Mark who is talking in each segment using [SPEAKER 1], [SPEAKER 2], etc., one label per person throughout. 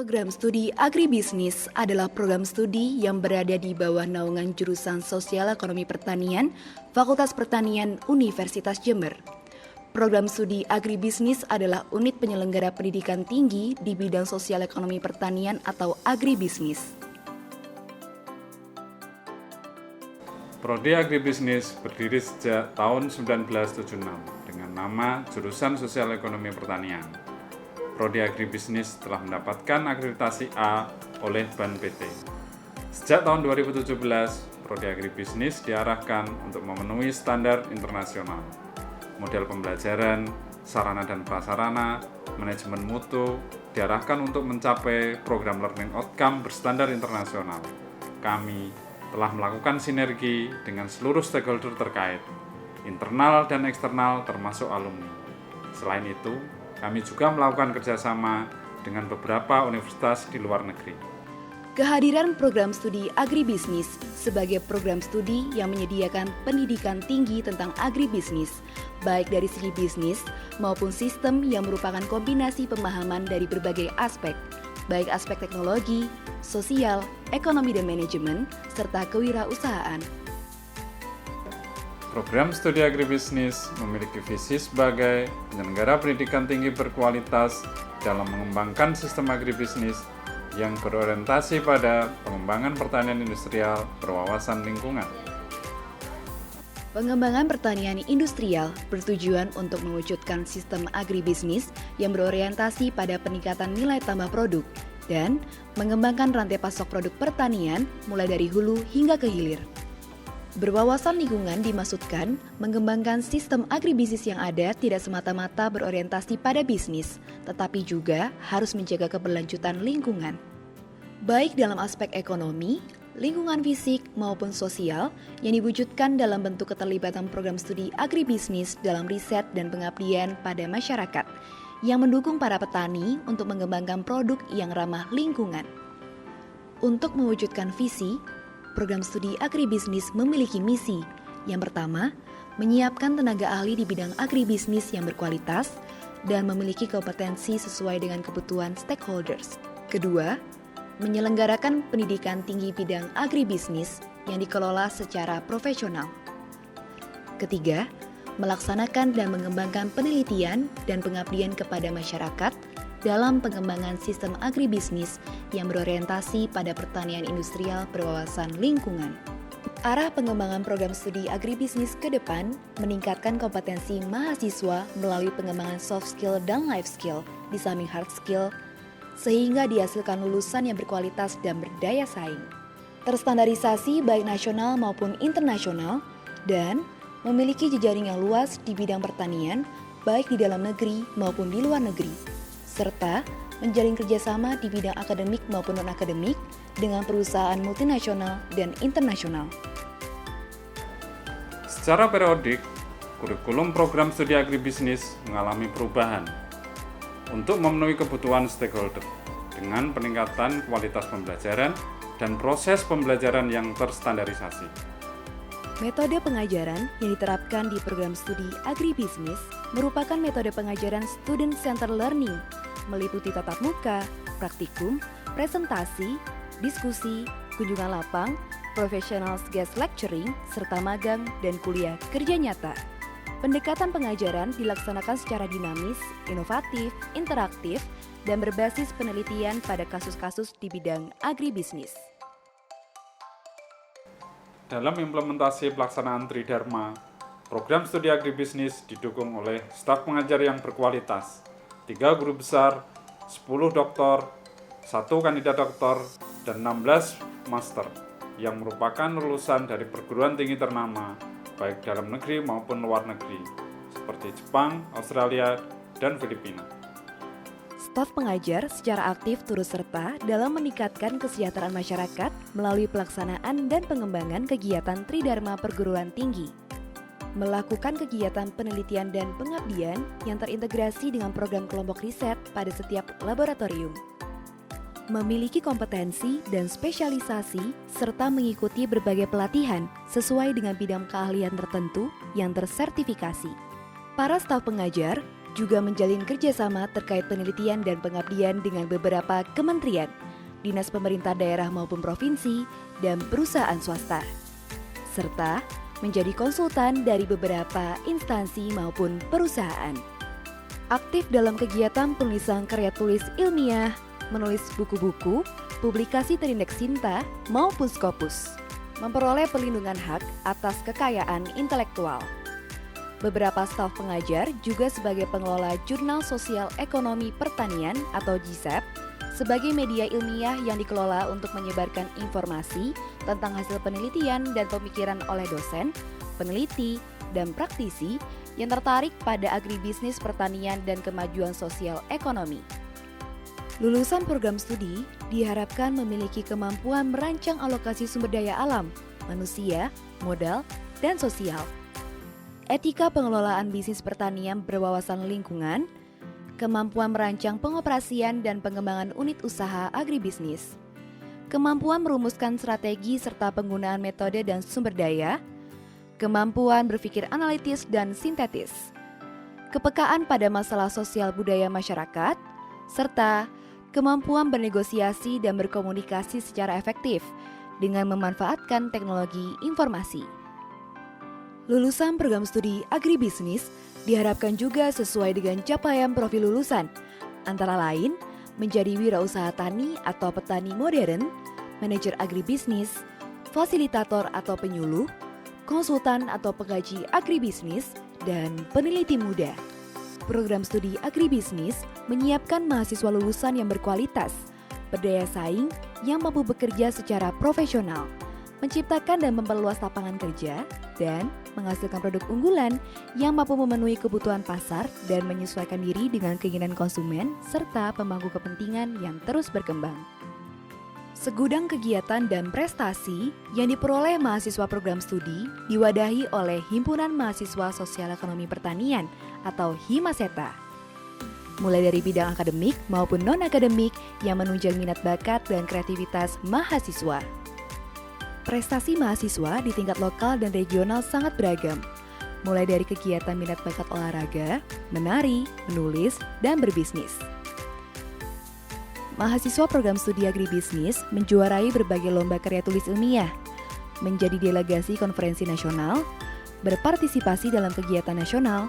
[SPEAKER 1] Program Studi Agribisnis adalah program studi yang berada di bawah naungan jurusan Sosial Ekonomi Pertanian, Fakultas Pertanian Universitas Jember. Program Studi Agribisnis adalah unit penyelenggara pendidikan tinggi di bidang Sosial Ekonomi Pertanian atau Agribisnis.
[SPEAKER 2] Prodi Agribisnis berdiri sejak tahun 1976 dengan nama Jurusan Sosial Ekonomi Pertanian. Prodi Agribisnis telah mendapatkan akreditasi A oleh BAN PT. Sejak tahun 2017, Prodi Agribisnis diarahkan untuk memenuhi standar internasional. Model pembelajaran, sarana dan prasarana, manajemen mutu diarahkan untuk mencapai program learning outcome berstandar internasional. Kami telah melakukan sinergi dengan seluruh stakeholder terkait, internal dan eksternal termasuk alumni. Selain itu, kami juga melakukan kerjasama dengan beberapa universitas di luar negeri.
[SPEAKER 1] Kehadiran program studi agribisnis sebagai program studi yang menyediakan pendidikan tinggi tentang agribisnis, baik dari segi bisnis maupun sistem yang merupakan kombinasi pemahaman dari berbagai aspek, baik aspek teknologi, sosial, ekonomi dan manajemen, serta kewirausahaan.
[SPEAKER 2] Program Studi Agribisnis memiliki visi sebagai penyelenggara pendidikan tinggi berkualitas dalam mengembangkan sistem agribisnis yang berorientasi pada pengembangan pertanian industrial berwawasan lingkungan.
[SPEAKER 1] Pengembangan pertanian industrial bertujuan untuk mewujudkan sistem agribisnis yang berorientasi pada peningkatan nilai tambah produk dan mengembangkan rantai pasok produk pertanian mulai dari hulu hingga ke hilir. Berwawasan lingkungan dimaksudkan mengembangkan sistem agribisnis yang ada tidak semata-mata berorientasi pada bisnis, tetapi juga harus menjaga keberlanjutan lingkungan. Baik dalam aspek ekonomi, lingkungan fisik maupun sosial yang diwujudkan dalam bentuk keterlibatan program studi agribisnis dalam riset dan pengabdian pada masyarakat yang mendukung para petani untuk mengembangkan produk yang ramah lingkungan. Untuk mewujudkan visi, program studi agribisnis memiliki misi. Yang pertama, menyiapkan tenaga ahli di bidang agribisnis yang berkualitas dan memiliki kompetensi sesuai dengan kebutuhan stakeholders. Kedua, menyelenggarakan pendidikan tinggi bidang agribisnis yang dikelola secara profesional. Ketiga, melaksanakan dan mengembangkan penelitian dan pengabdian kepada masyarakat dalam pengembangan sistem agribisnis yang berorientasi pada pertanian industrial berwawasan lingkungan. Arah pengembangan program studi agribisnis ke depan meningkatkan kompetensi mahasiswa melalui pengembangan soft skill dan life skill di samping hard skill, sehingga dihasilkan lulusan yang berkualitas dan berdaya saing, terstandarisasi baik nasional maupun internasional, dan memiliki jejaring yang luas di bidang pertanian baik di dalam negeri maupun di luar negeri, serta menjalin kerjasama di bidang akademik maupun non-akademik dengan perusahaan multinasional dan internasional.
[SPEAKER 2] Secara periodik, kurikulum program studi agribisnis mengalami perubahan untuk memenuhi kebutuhan stakeholder dengan peningkatan kualitas pembelajaran dan proses pembelajaran yang terstandarisasi.
[SPEAKER 1] Metode pengajaran yang diterapkan di program studi agribisnis merupakan metode pengajaran student-centered learning, meliputi tatap muka, praktikum, presentasi, diskusi, kunjungan lapang, professional guest lecturing, serta magang dan kuliah kerja nyata. Pendekatan pengajaran dilaksanakan secara dinamis, inovatif, interaktif, dan berbasis penelitian pada kasus-kasus di bidang agribisnis.
[SPEAKER 2] Dalam implementasi pelaksanaan Tridharma, program studi agribisnis didukung oleh staf pengajar yang berkualitas, 3 guru besar, 10 doktor, 1 kandidat doktor, dan 16 master yang merupakan lulusan dari perguruan tinggi ternama baik dalam negeri maupun luar negeri seperti Jepang, Australia, dan Filipina.
[SPEAKER 1] Staf pengajar secara aktif turut serta dalam meningkatkan kesejahteraan masyarakat melalui pelaksanaan dan pengembangan kegiatan Tridharma perguruan tinggi. Melakukan kegiatan penelitian dan pengabdian yang terintegrasi dengan program kelompok riset pada setiap laboratorium. Memiliki kompetensi dan spesialisasi serta mengikuti berbagai pelatihan sesuai dengan bidang keahlian tertentu yang tersertifikasi. Para staf pengajar juga menjalin kerjasama terkait penelitian dan pengabdian dengan beberapa kementerian, dinas pemerintah daerah maupun provinsi, dan perusahaan swasta, serta menjadi konsultan dari beberapa instansi maupun perusahaan. Aktif dalam kegiatan penulisan karya tulis ilmiah, menulis buku-buku, publikasi terindeks Sinta maupun Scopus, memperoleh perlindungan hak atas kekayaan intelektual. Beberapa staf pengajar juga sebagai pengelola Jurnal Sosial Ekonomi Pertanian atau JSEP sebagai media ilmiah yang dikelola untuk menyebarkan informasi tentang hasil penelitian dan pemikiran oleh dosen, peneliti, dan praktisi yang tertarik pada agribisnis pertanian dan kemajuan sosial ekonomi. Lulusan program studi diharapkan memiliki kemampuan merancang alokasi sumber daya alam, manusia, modal, dan sosial. Etika pengelolaan bisnis pertanian berwawasan lingkungan, kemampuan merancang pengoperasian dan pengembangan unit usaha agribisnis, kemampuan merumuskan strategi serta penggunaan metode dan sumber daya, kemampuan berpikir analitis dan sintetis, kepekaan pada masalah sosial budaya masyarakat, serta kemampuan bernegosiasi dan berkomunikasi secara efektif dengan memanfaatkan teknologi informasi. Lulusan program studi agribisnis diharapkan juga sesuai dengan capaian profil lulusan, antara lain menjadi wirausaha tani atau petani modern, manajer agribisnis, fasilitator atau penyuluh, konsultan atau pengkaji agribisnis, dan peneliti muda. Program studi agribisnis menyiapkan mahasiswa lulusan yang berkualitas, berdaya saing, yang mampu bekerja secara profesional, menciptakan dan memperluas lapangan kerja, dan menghasilkan produk unggulan yang mampu memenuhi kebutuhan pasar dan menyesuaikan diri dengan keinginan konsumen serta pemangku kepentingan yang terus berkembang. Segudang kegiatan dan prestasi yang diperoleh mahasiswa program studi diwadahi oleh Himpunan Mahasiswa Sosial Ekonomi Pertanian atau HIMASETA. Mulai dari bidang akademik maupun non-akademik yang menunjang minat bakat dan kreativitas mahasiswa. Prestasi mahasiswa di tingkat lokal dan regional sangat beragam, mulai dari kegiatan minat bakat olahraga, menari, menulis, dan berbisnis. Mahasiswa program studi agribisnis menjuarai berbagai lomba karya tulis ilmiah, menjadi delegasi konferensi nasional, berpartisipasi dalam kegiatan nasional,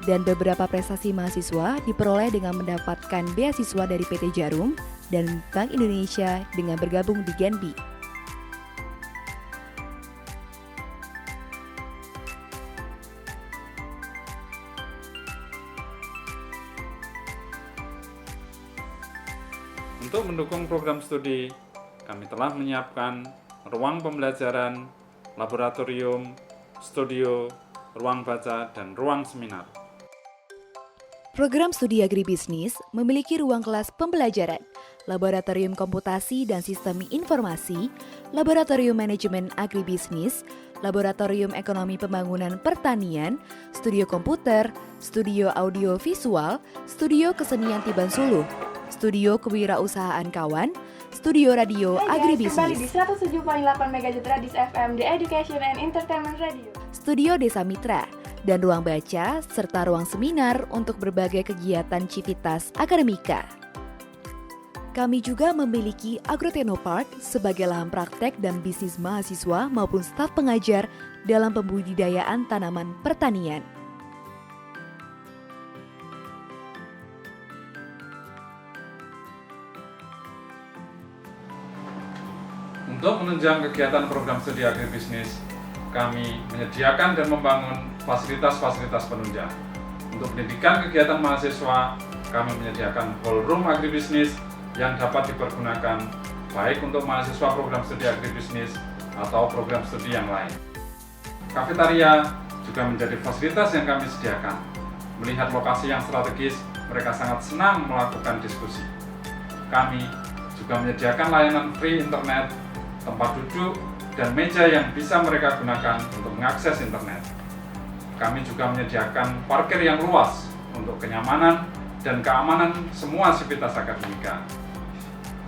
[SPEAKER 1] dan beberapa prestasi mahasiswa diperoleh dengan mendapatkan beasiswa dari PT Jarum dan Bank Indonesia dengan bergabung di Genbi.
[SPEAKER 2] Untuk mendukung program studi, kami telah menyiapkan ruang pembelajaran, laboratorium, studio, ruang baca, dan ruang seminar.
[SPEAKER 1] Program studi agribisnis memiliki ruang kelas pembelajaran, laboratorium komputasi dan sistem informasi, laboratorium manajemen agribisnis, laboratorium ekonomi pembangunan pertanian, studio komputer, studio audio visual, studio kesenian Tiban Suluh, studio kewirausahaan kawan, studio radio agribisnis.
[SPEAKER 3] Kembali di 107.8 MHz Radis FM, The Education and Entertainment Radio.
[SPEAKER 1] Studio Desa Mitra, dan ruang baca, serta ruang seminar untuk berbagai kegiatan civitas akademika. Kami juga memiliki Agrotechnopark sebagai lahan praktek dan bisnis mahasiswa maupun staf pengajar dalam pembudidayaan tanaman pertanian.
[SPEAKER 2] Untuk menunjang kegiatan program studi agribisnis, kami menyediakan dan membangun fasilitas-fasilitas penunjang. Untuk pendidikan kegiatan mahasiswa, kami menyediakan ballroom agribisnis yang dapat dipergunakan baik untuk mahasiswa program studi agribisnis atau program studi yang lain. Kafetaria juga menjadi fasilitas yang kami sediakan. Melihat lokasi yang strategis, mereka sangat senang melakukan diskusi. Kami juga menyediakan layanan free internet, tempat duduk, dan meja yang bisa mereka gunakan untuk mengakses internet. Kami juga menyediakan parkir yang luas untuk kenyamanan dan keamanan semua sivitas akademika.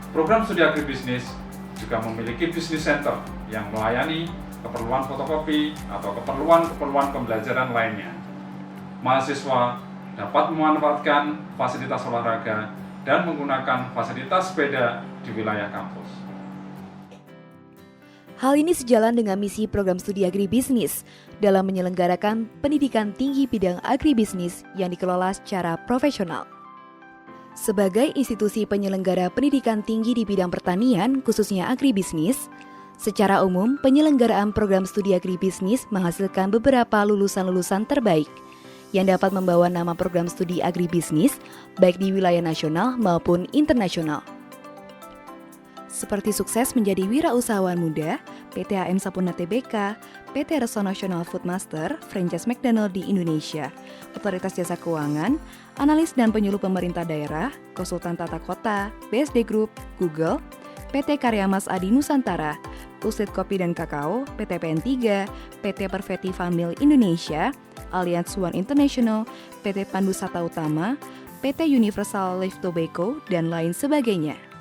[SPEAKER 2] Program studi agribisnis juga memiliki business center yang melayani keperluan fotokopi atau keperluan pembelajaran lainnya. Mahasiswa dapat memanfaatkan fasilitas olahraga dan menggunakan fasilitas sepeda di wilayah kampus.
[SPEAKER 1] Hal ini sejalan dengan misi program studi agribisnis dalam menyelenggarakan pendidikan tinggi bidang agribisnis yang dikelola secara profesional. Sebagai institusi penyelenggara pendidikan tinggi di bidang pertanian, khususnya agribisnis, secara umum penyelenggaraan program studi agribisnis menghasilkan beberapa lulusan-lulusan terbaik yang dapat membawa nama program studi agribisnis baik di wilayah nasional maupun internasional. Seperti sukses menjadi wirausahawan muda, PT HM Sapurna Tbk, PT Reso Nasional Foodmaster, franchise McDonald di Indonesia, Otoritas Jasa Keuangan, analis dan penyuluh pemerintah daerah, konsultan tata kota, BSD Group, Google, PT Karya Mas Adi Nusantara, Puslit Kopi dan Kakao, PT PN3, PT Perfetti Famil Indonesia, Allianz One International, PT Pandusata Utama, PT Universal Life Tobacco, dan lain sebagainya.